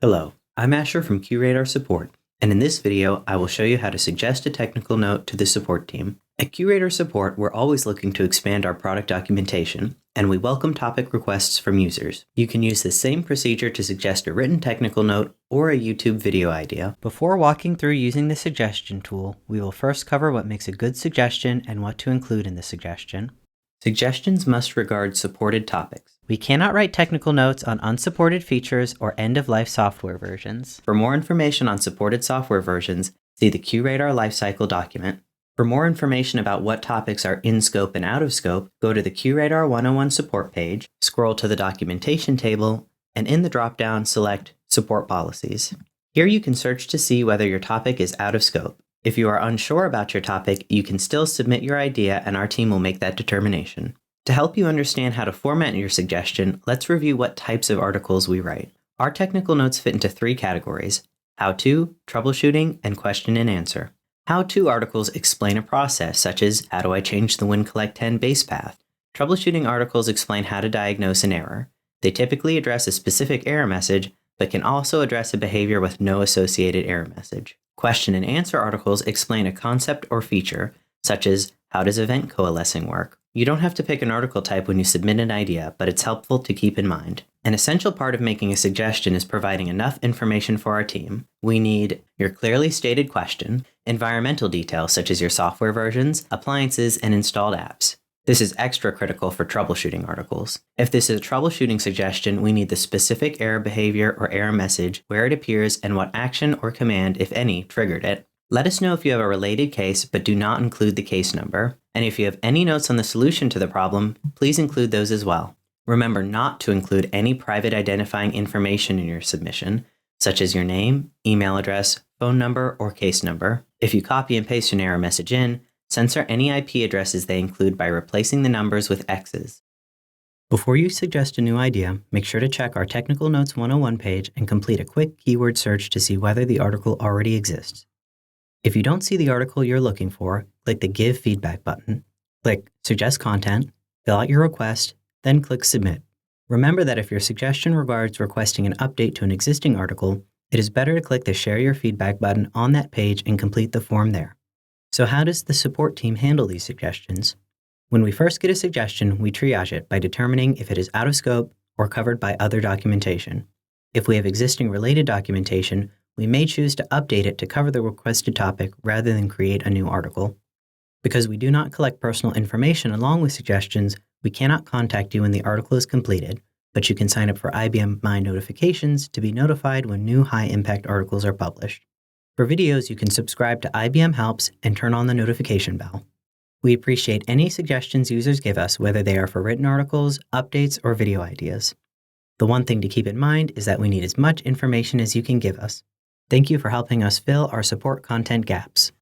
Hello, I'm Asher from QRadar Support, and in this video, I will show you how to suggest a technical note to the support team. At QRadar Support, we're always looking to expand our product documentation, and we welcome topic requests from users. You can use the same procedure to suggest a written technical note or a YouTube video idea. Before walking through using the suggestion tool, we will first cover what makes a good suggestion and what to include in the suggestion. Suggestions must regard supported topics. We cannot write technical notes on unsupported features or end-of-life software versions. For more information on supported software versions, see the QRadar lifecycle document. For more information about what topics are in scope and out of scope, go to the QRadar 101 support page, scroll to the documentation table, and in the drop-down, select Support Policies. Here you can search to see whether your topic is out of scope. If you are unsure about your topic, you can still submit your idea and our team will make that determination. To help you understand how to format your suggestion, let's review what types of articles we write. Our technical notes fit into 3 categories: how-to, troubleshooting, and question and answer. How-to articles explain a process, such as how do I change the WinCollect10 base path. Troubleshooting articles explain how to diagnose an error. They typically address a specific error message, but can also address a behavior with no associated error message. Question and answer articles explain a concept or feature, such as how does event coalescing work. You don't have to pick an article type when you submit an idea, but it's helpful to keep in mind. An essential part of making a suggestion is providing enough information for our team. We need your clearly stated question, environmental details such as your software versions, appliances, and installed apps. This is extra critical for troubleshooting articles. If this is a troubleshooting suggestion, we need the specific error behavior or error message, where it appears, and what action or command, if any, triggered it. Let us know if you have a related case, but do not include the case number. And if you have any notes on the solution to the problem, please include those as well. Remember not to include any private identifying information in your submission, such as your name, email address, phone number, or case number. If you copy and paste an error message in, censor any IP addresses they include by replacing the numbers with X's. Before you suggest a new idea, make sure to check our Technical Notes 101 page and complete a quick keyword search to see whether the article already exists. If you don't see the article you're looking for, click the Give Feedback button. Click Suggest Content, fill out your request, then click Submit. Remember that if your suggestion regards requesting an update to an existing article, it is better to click the Share Your Feedback button on that page and complete the form there. So how does the support team handle these suggestions? When we first get a suggestion, we triage it by determining if it is out of scope or covered by other documentation. If we have existing related documentation, we may choose to update it to cover the requested topic rather than create a new article. Because we do not collect personal information along with suggestions, we cannot contact you when the article is completed, but you can sign up for IBM My Notifications to be notified when new high-impact articles are published. For videos, you can subscribe to IBM Helps and turn on the notification bell. We appreciate any suggestions users give us, whether they are for written articles, updates, or video ideas. The one thing to keep in mind is that we need as much information as you can give us. Thank you for helping us fill our support content gaps.